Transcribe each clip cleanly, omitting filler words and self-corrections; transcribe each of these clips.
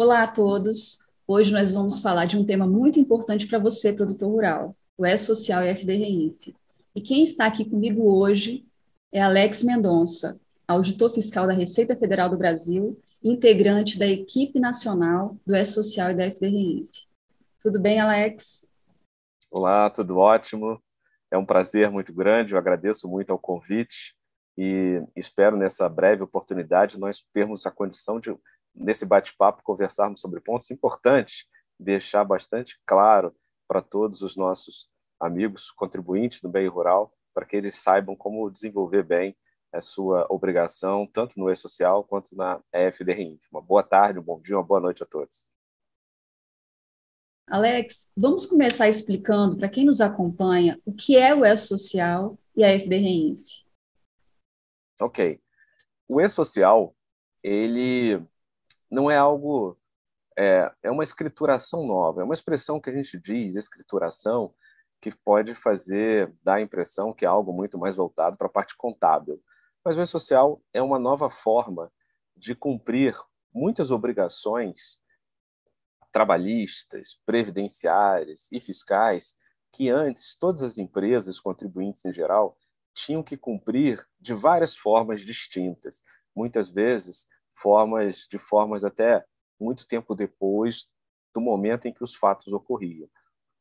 Olá a todos. Hoje nós vamos falar de um tema muito importante para você, produtor rural, o E-Social e FDRINF. E quem está aqui comigo hoje é Alex Mendonça, auditor fiscal da Receita Federal do Brasil, integrante da equipe nacional do E-Social e da FDRINF. Tudo bem, Alex? Olá, tudo ótimo. É um prazer muito grande. Eu agradeço muito ao convite e espero nessa breve oportunidade nós termos a condição de, nesse bate-papo, conversarmos sobre pontos importantes, deixar bastante claro para todos os nossos amigos contribuintes do meio rural, para que eles saibam como desenvolver bem a sua obrigação, tanto no E-Social quanto na FDRINF. Uma boa tarde, um bom dia, uma boa noite a todos. Alex, vamos começar explicando para quem nos acompanha o que é o E-Social e a FDRINF. Ok. O E-Social, ele não é algo, é uma escrituração nova, é uma expressão que a gente diz, escrituração, que pode dar a impressão que é algo muito mais voltado para a parte contábil. Mas o E-Social é uma nova forma de cumprir muitas obrigações trabalhistas, previdenciárias e fiscais que antes todas as empresas, contribuintes em geral, tinham que cumprir de várias formas distintas, muitas vezes formas até muito tempo depois do momento em que os fatos ocorriam.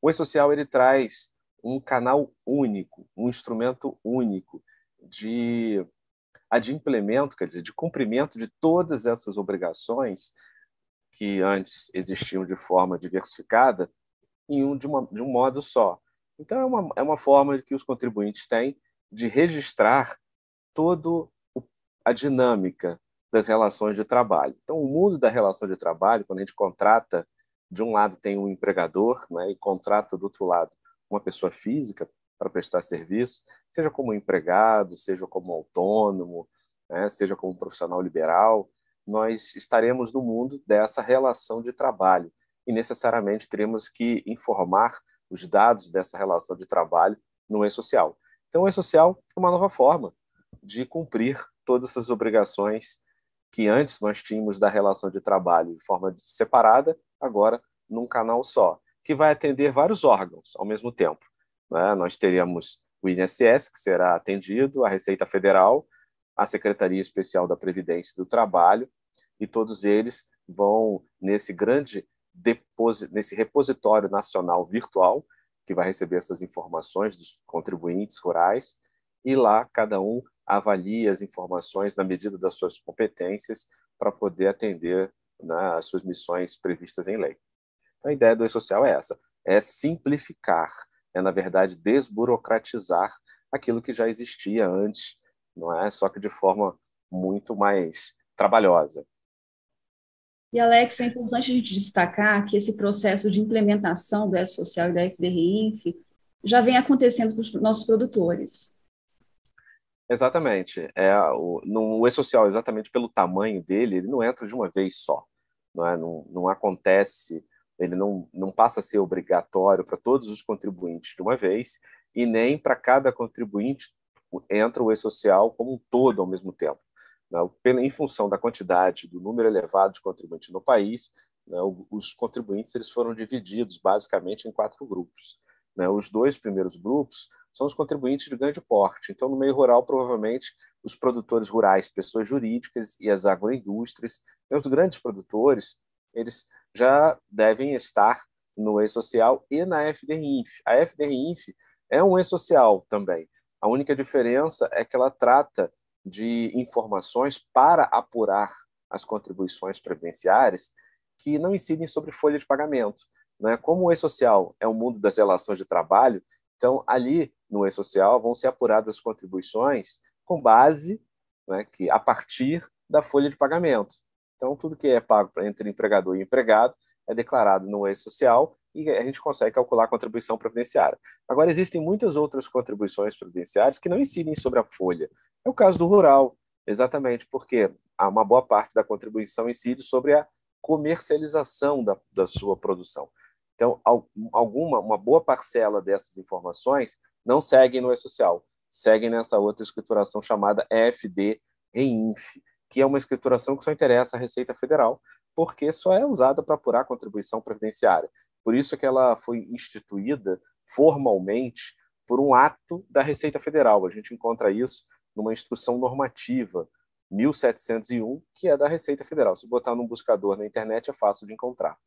O E-Social ele traz um canal único, um instrumento único de adimplemento, quer dizer, de cumprimento de todas essas obrigações que antes existiam de forma diversificada de um modo só. Então, é uma forma que os contribuintes têm de registrar toda a dinâmica das relações de trabalho. Então, o mundo da relação de trabalho, quando a gente contrata, de um lado tem um empregador, né, e contrata do outro lado uma pessoa física para prestar serviço, seja como empregado, seja como autônomo, né, seja como profissional liberal, nós estaremos no mundo dessa relação de trabalho e necessariamente teremos que informar os dados dessa relação de trabalho no E-Social. Então, o E-Social é uma nova forma de cumprir todas essas obrigações que antes nós tínhamos da relação de trabalho de forma separada, agora num canal só, que vai atender vários órgãos ao mesmo tempo, né? Nós teremos o INSS, que será atendido, a Receita Federal, a Secretaria Especial da Previdência e do Trabalho, e todos eles vão nesse repositório nacional virtual, que vai receber essas informações dos contribuintes rurais, e lá cada um avalia as informações na medida das suas competências para poder atender, né, as suas missões previstas em lei. Então, a ideia do E-Social é essa, é simplificar, é, na verdade, desburocratizar aquilo que já existia antes, não é? Só que de forma muito mais trabalhosa. E, Alex, é importante a gente destacar que esse processo de implementação do E-Social e da FDRINF já vem acontecendo com os nossos produtores. Exatamente. No E-Social, exatamente pelo tamanho dele, ele não entra de uma vez só. Não, não acontece, ele não passa a ser obrigatório para todos os contribuintes de uma vez, e nem para cada contribuinte entra o E-Social como um todo ao mesmo tempo. Né? Em função da quantidade, do número elevado de contribuintes no país, né, os contribuintes eles foram divididos basicamente em quatro grupos. Né? Os dois primeiros grupos são os contribuintes de grande porte. Então, no meio rural, provavelmente, os produtores rurais, pessoas jurídicas e as agroindústrias, e os grandes produtores, eles já devem estar no E-Social e na FDRINF. A FDRINF é um E-Social também. A única diferença é que ela trata de informações para apurar as contribuições previdenciárias que não incidem sobre folha de pagamento. Né? Como o E-Social é o mundo das relações de trabalho, então ali no E-Social vão ser apuradas as contribuições com base, né, que a partir da folha de pagamento. Então, tudo que é pago entre empregador e empregado é declarado no E-Social e a gente consegue calcular a contribuição previdenciária. Agora, existem muitas outras contribuições previdenciárias que não incidem sobre a folha. É o caso do rural, exatamente porque uma boa parte da contribuição incide sobre a comercialização da sua produção. Então, uma boa parcela dessas informações não seguem no E-Social, seguem nessa outra escrituração chamada FD-REINF, que é uma escrituração que só interessa à Receita Federal, porque só é usada para apurar a contribuição previdenciária. Por isso que ela foi instituída formalmente por um ato da Receita Federal. A gente encontra isso numa instrução normativa 1701, que é da Receita Federal. Se botar num buscador na internet é fácil de encontrar.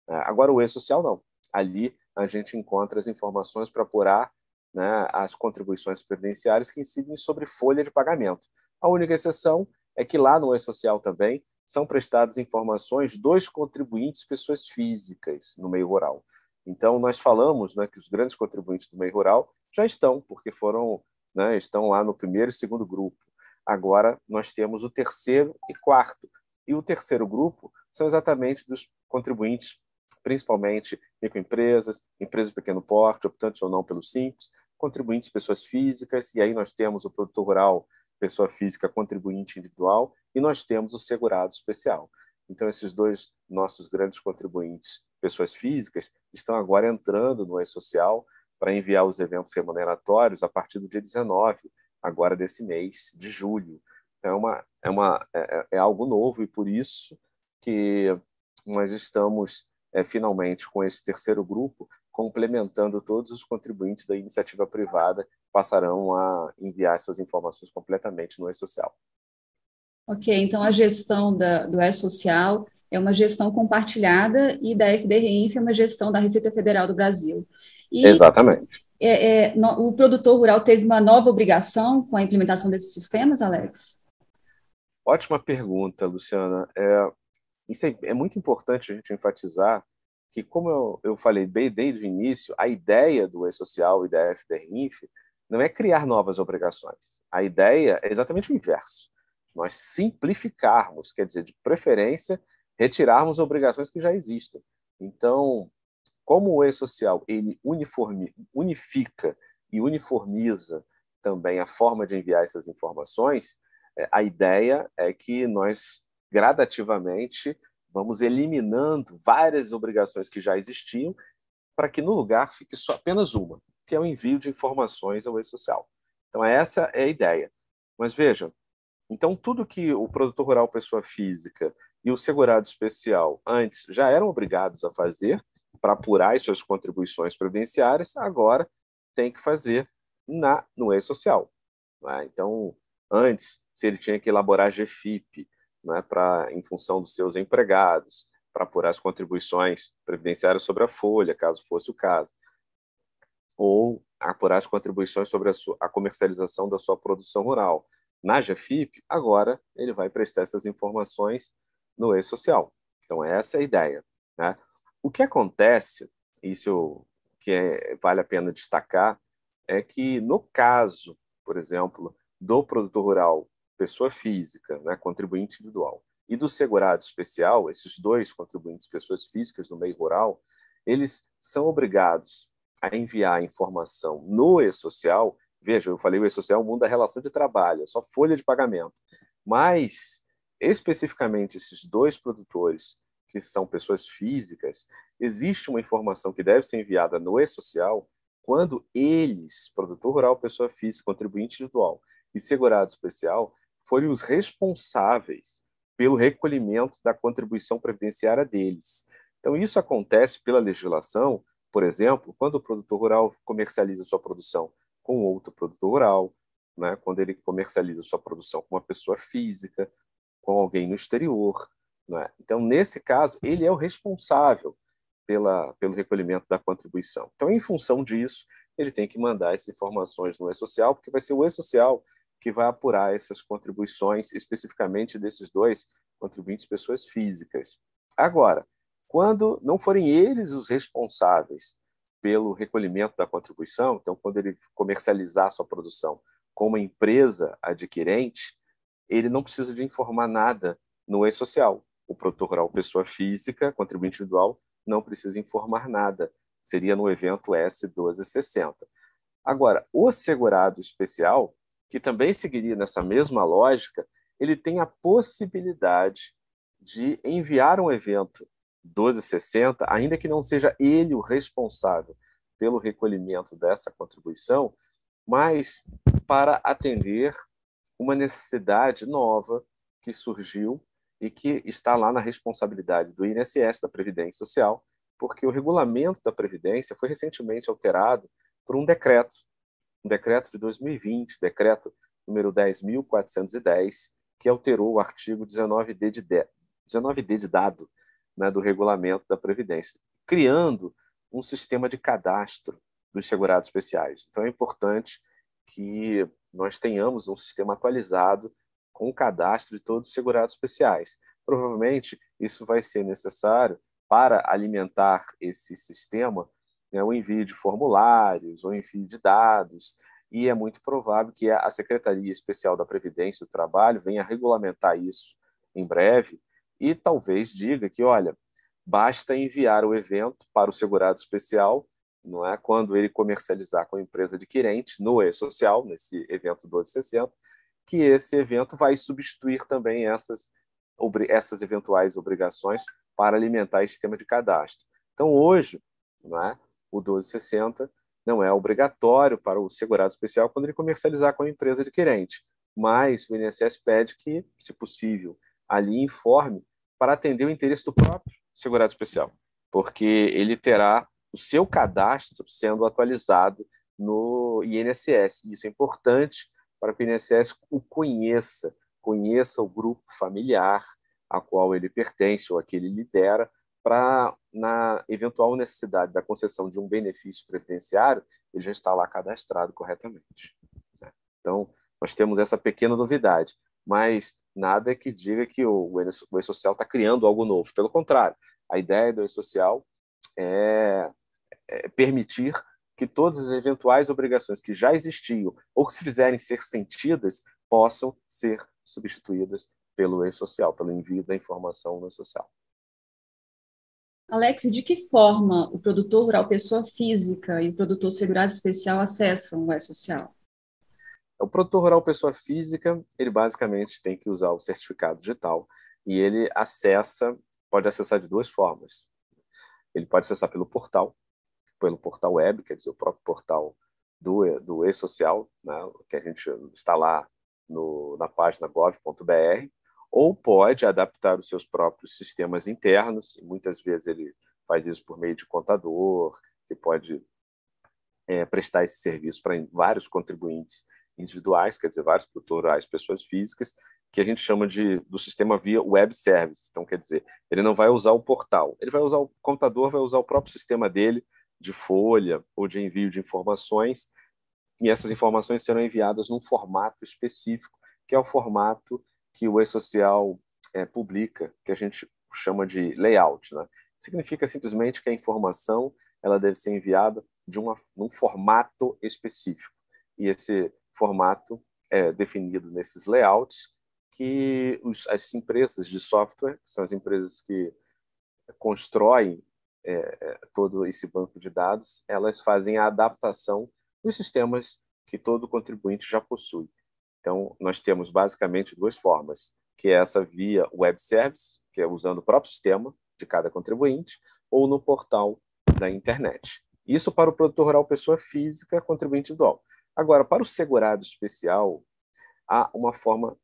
Agora, o E-Social não. Ali a gente encontra as informações para apurar, né, as contribuições previdenciárias que incidem sobre folha de pagamento. A única exceção é que lá no E-Social também são prestadas informações dos contribuintes pessoas físicas no meio rural. Então, nós falamos, né, que os grandes contribuintes do meio rural já estão, porque estão lá no primeiro e segundo grupo. Agora, nós temos o terceiro e quarto. E o terceiro grupo são exatamente dos contribuintes, principalmente microempresas, empresas de pequeno porte, optantes ou não pelo Simples, contribuintes pessoas físicas, e aí nós temos o produtor rural, pessoa física contribuinte individual, e nós temos o segurado especial. Então, esses dois nossos grandes contribuintes, pessoas físicas, estão agora entrando no E-Social para enviar os eventos remuneratórios a partir do dia 19, agora desse mês de julho. É algo novo e por isso que nós estamos finalmente com esse terceiro grupo complementando todos os contribuintes da iniciativa privada passarão a enviar suas informações completamente no E-Social. Ok, então a gestão do E-Social é uma gestão compartilhada e da FDRINF é uma gestão da Receita Federal do Brasil. E Exatamente. o produtor rural teve uma nova obrigação com a implementação desses sistemas, Alex? Ótima pergunta, Luciana. Isso é muito importante a gente enfatizar que, como eu falei bem desde o início, a ideia do E-Social e da FDRINF não é criar novas obrigações. A ideia é exatamente o inverso. Nós simplificarmos, quer dizer, de preferência, retirarmos obrigações que já existem. Então, como o E-Social ele unifica e uniformiza também a forma de enviar essas informações, a ideia é que nós gradativamente vamos eliminando várias obrigações que já existiam para que no lugar fique só apenas uma, que é o envio de informações ao E-Social. Então, essa é a ideia. Mas veja, então tudo que o produtor rural pessoa física e o segurado especial antes já eram obrigados a fazer para apurar as suas contribuições previdenciárias, agora tem que fazer no E-Social. Né? Então, antes, se ele tinha que elaborar GFIP, né, em função dos seus empregados, para apurar as contribuições previdenciárias sobre a folha, caso fosse o caso, ou apurar as contribuições sobre a comercialização da sua produção rural. Na GFIP, agora ele vai prestar essas informações no E-Social. Então, essa é a ideia. Né? O que acontece, isso vale a pena destacar, é que no caso, por exemplo, do produtor rural, pessoa física, né, contribuinte individual, e do segurado especial, esses dois contribuintes, pessoas físicas do meio rural, eles são obrigados a enviar a informação no E-Social. Veja, eu falei o E-Social é o mundo da relação de trabalho, é só folha de pagamento. Mas, especificamente, esses dois produtores, que são pessoas físicas, existe uma informação que deve ser enviada no E-Social quando eles, produtor rural, pessoa física, contribuinte individual e segurado especial, forem os responsáveis pelo recolhimento da contribuição previdenciária deles. Então, isso acontece pela legislação, por exemplo, quando o produtor rural comercializa sua produção com outro produtor rural, né? Quando ele comercializa sua produção com uma pessoa física, com alguém no exterior. Né? Então, nesse caso, ele é o responsável pelo recolhimento da contribuição. Então, em função disso, ele tem que mandar essas informações no E-Social, porque vai ser o E-Social que vai apurar essas contribuições, especificamente desses dois contribuintes pessoas físicas. Agora, quando não forem eles os responsáveis pelo recolhimento da contribuição, então, quando ele comercializar sua produção com uma empresa adquirente, ele não precisa de informar nada no E-Social. O produtor rural, pessoa física, contribuinte individual, não precisa informar nada. Seria no evento S1260. Agora, o segurado especial, que também seguiria nessa mesma lógica, ele tem a possibilidade de enviar um evento 1260, ainda que não seja ele o responsável pelo recolhimento dessa contribuição, mas para atender uma necessidade nova que surgiu e que está lá na responsabilidade do INSS, da Previdência Social, porque o regulamento da Previdência foi recentemente alterado por um decreto de 2020, decreto número 10.410, que alterou o artigo 19D de dado, né, do regulamento da Previdência, criando um sistema de cadastro dos segurados especiais. Então, é importante que nós tenhamos um sistema atualizado com o cadastro de todos os segurados especiais. Provavelmente, isso vai ser necessário para alimentar esse sistema, né, o envio de formulários, o envio de dados, e é muito provável que a Secretaria Especial da Previdência e do Trabalho venha regulamentar isso em breve e talvez diga que, olha, basta enviar o evento para o segurado especial, não é, quando ele comercializar com a empresa adquirente no e-social, nesse evento 1260, que esse evento vai substituir também essas eventuais obrigações para alimentar esse sistema de cadastro. Então, hoje, não é, o 1260 não é obrigatório para o segurado especial quando ele comercializar com a empresa adquirente, mas o INSS pede que, se possível, ali informe para atender o interesse do próprio segurado especial, porque ele terá o seu cadastro sendo atualizado no INSS. Isso é importante para que o INSS o conheça o grupo familiar a qual ele pertence ou a que ele lidera, para, na eventual necessidade da concessão de um benefício previdenciário, ele já está lá cadastrado corretamente. Então, nós temos essa pequena novidade, mas nada que diga que o E-Social está criando algo novo. Pelo contrário, a ideia do E-Social é permitir que todas as eventuais obrigações que já existiam ou que se fizerem ser sentidas possam ser substituídas pelo E-Social, pelo envio da informação no E-Social. Alex, de que forma o produtor rural pessoa física e o produtor segurado especial acessam o E-Social? O produtor rural pessoa física, ele basicamente tem que usar o certificado digital e ele pode acessar de duas formas. Ele pode acessar pelo portal web, quer dizer, o próprio portal do E-Social, né, que a gente está lá na página gov.br, ou pode adaptar os seus próprios sistemas internos, e muitas vezes ele faz isso por meio de contador, que pode prestar esse serviço para vários contribuintes individuais, quer dizer, vários produtores, pessoas físicas, que a gente chama do sistema via web service. Então, quer dizer, ele não vai usar o portal, ele vai usar o computador, vai usar o próprio sistema dele de folha ou de envio de informações, e essas informações serão enviadas num formato específico, que é o formato que o E-Social publica, que a gente chama de layout, né? Significa simplesmente que a informação ela deve ser enviada num formato específico. E esse formato é definido nesses layouts que as empresas de software, que são as empresas que constroem todo esse banco de dados, elas fazem a adaptação dos sistemas que todo contribuinte já possui. Então, nós temos basicamente duas formas, que é essa via web service, que é usando o próprio sistema de cada contribuinte, ou no portal da internet. Isso para o produtor rural pessoa física, contribuinte individual. Agora, para o segurado especial, há uma forma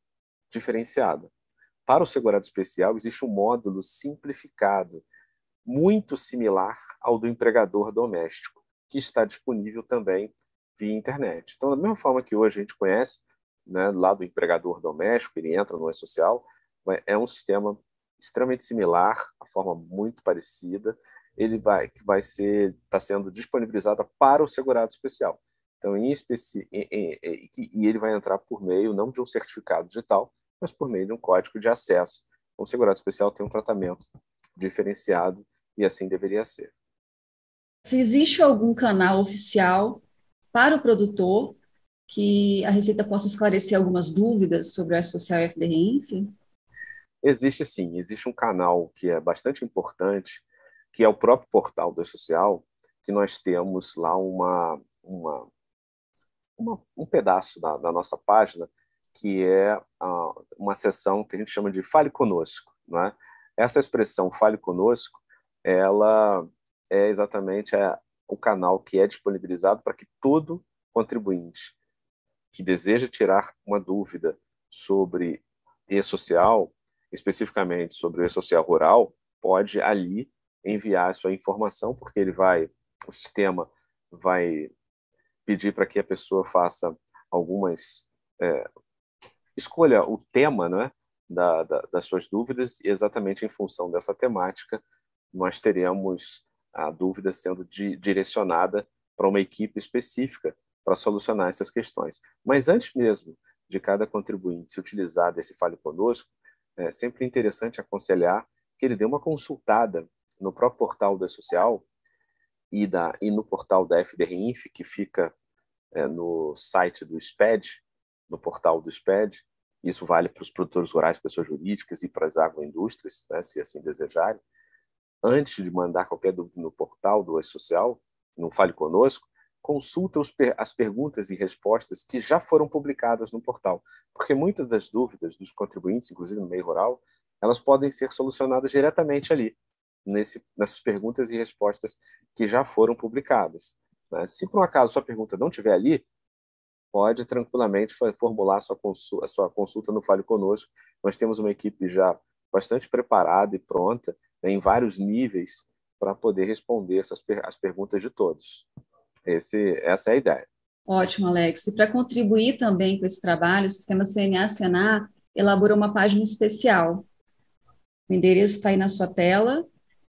diferenciada. Para o segurado especial, existe um módulo simplificado, muito similar ao do empregador doméstico, que está disponível também via internet. Então, da mesma forma que hoje a gente conhece, né, lá do empregador doméstico, ele entra no E-Social, é um sistema extremamente similar, a forma muito parecida, está sendo disponibilizado para o segurado especial. Então, e ele vai entrar por meio não de um certificado digital, mas por meio de um código de acesso. Então, o segurado especial tem um tratamento diferenciado e assim deveria ser. Se existe algum canal oficial para o produtor que a Receita possa esclarecer algumas dúvidas sobre o E-Social e FDRINF? Existe sim, existe um canal que é bastante importante, que é o próprio portal do E-Social, que nós temos lá um pedaço da nossa página, que é uma seção que a gente chama de Fale Conosco. Não é? Essa expressão Fale Conosco, ela é exatamente o canal que é disponibilizado para que todo contribuinte que deseja tirar uma dúvida sobre E-Social, especificamente sobre o E-Social Rural, pode ali enviar a sua informação, porque o sistema vai pedir para que a pessoa faça algumas escolha o tema, né, das suas dúvidas, e exatamente em função dessa temática nós teremos a dúvida sendo direcionada para uma equipe específica para solucionar essas questões. Mas antes mesmo de cada contribuinte se utilizar desse Fale Conosco, é sempre interessante aconselhar que ele dê uma consultada no próprio portal da E-Social e no portal da FDRINF, que fica no site do SPED, no portal do SPED. Isso vale para os produtores rurais, pessoas jurídicas, e para as agroindústrias, né, se assim desejarem. Antes de mandar qualquer dúvida no portal do E-Social, no Fale Conosco, consulta as perguntas e respostas que já foram publicadas no portal, porque muitas das dúvidas dos contribuintes, inclusive no meio rural, elas podem ser solucionadas diretamente ali, nessas perguntas e respostas que já foram publicadas. Né? Se por um acaso sua pergunta não estiver ali, pode tranquilamente formular a sua consulta no Fale Conosco. Nós temos uma equipe já bastante preparada e pronta, né, em vários níveis, para poder responder as perguntas de todos. Essa é a ideia. Ótimo, Alex. E para contribuir também com esse trabalho, o Sistema CNA-Senar elaborou uma página especial. O endereço está aí na sua tela,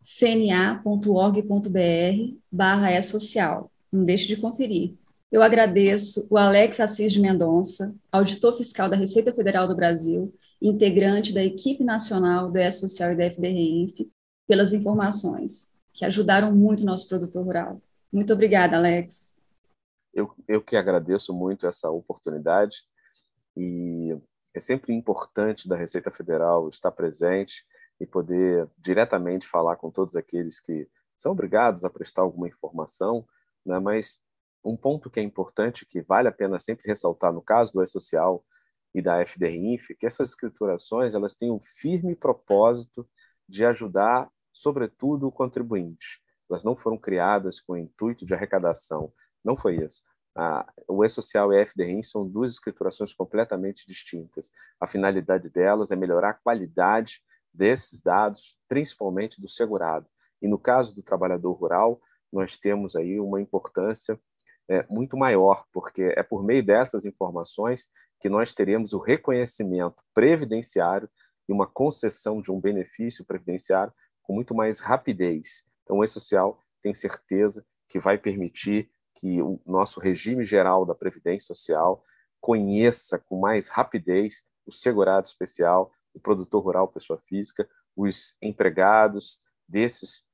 cna.org.br/e-social. Não deixe de conferir. Eu agradeço o Alex Assis de Mendonça, auditor fiscal da Receita Federal do Brasil, integrante da equipe nacional do E-Social e da FDRINF, pelas informações, que ajudaram muito o nosso produtor rural. Muito obrigada, Alex. Eu que agradeço muito essa oportunidade, e é sempre importante da Receita Federal estar presente e poder diretamente falar com todos aqueles que são obrigados a prestar alguma informação, né? Mas um ponto que é importante, que vale a pena sempre ressaltar no caso do E-Social e da FDRINF, que essas escriturações elas têm um firme propósito de ajudar, sobretudo, o contribuinte. Elas não foram criadas com o intuito de arrecadação, não foi isso. O E-Social e a FDRINF são duas escriturações completamente distintas. A finalidade delas é melhorar a qualidade desses dados, principalmente do segurado. E no caso do trabalhador rural, nós temos aí uma importância muito maior, porque é por meio dessas informações que nós teremos o reconhecimento previdenciário e uma concessão de um benefício previdenciário com muito mais rapidez. Então, o E-Social, tenho certeza que vai permitir que o nosso regime geral da Previdência Social conheça com mais rapidez o segurado especial, o produtor rural, pessoa física, os empregados desses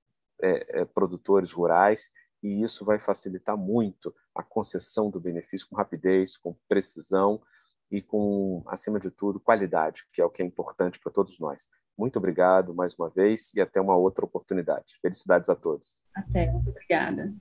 produtores rurais, e isso vai facilitar muito a concessão do benefício com rapidez, com precisão e com, acima de tudo, qualidade, que é o que é importante para todos nós. Muito obrigado mais uma vez e até uma outra oportunidade. Felicidades a todos. Até, muito obrigada.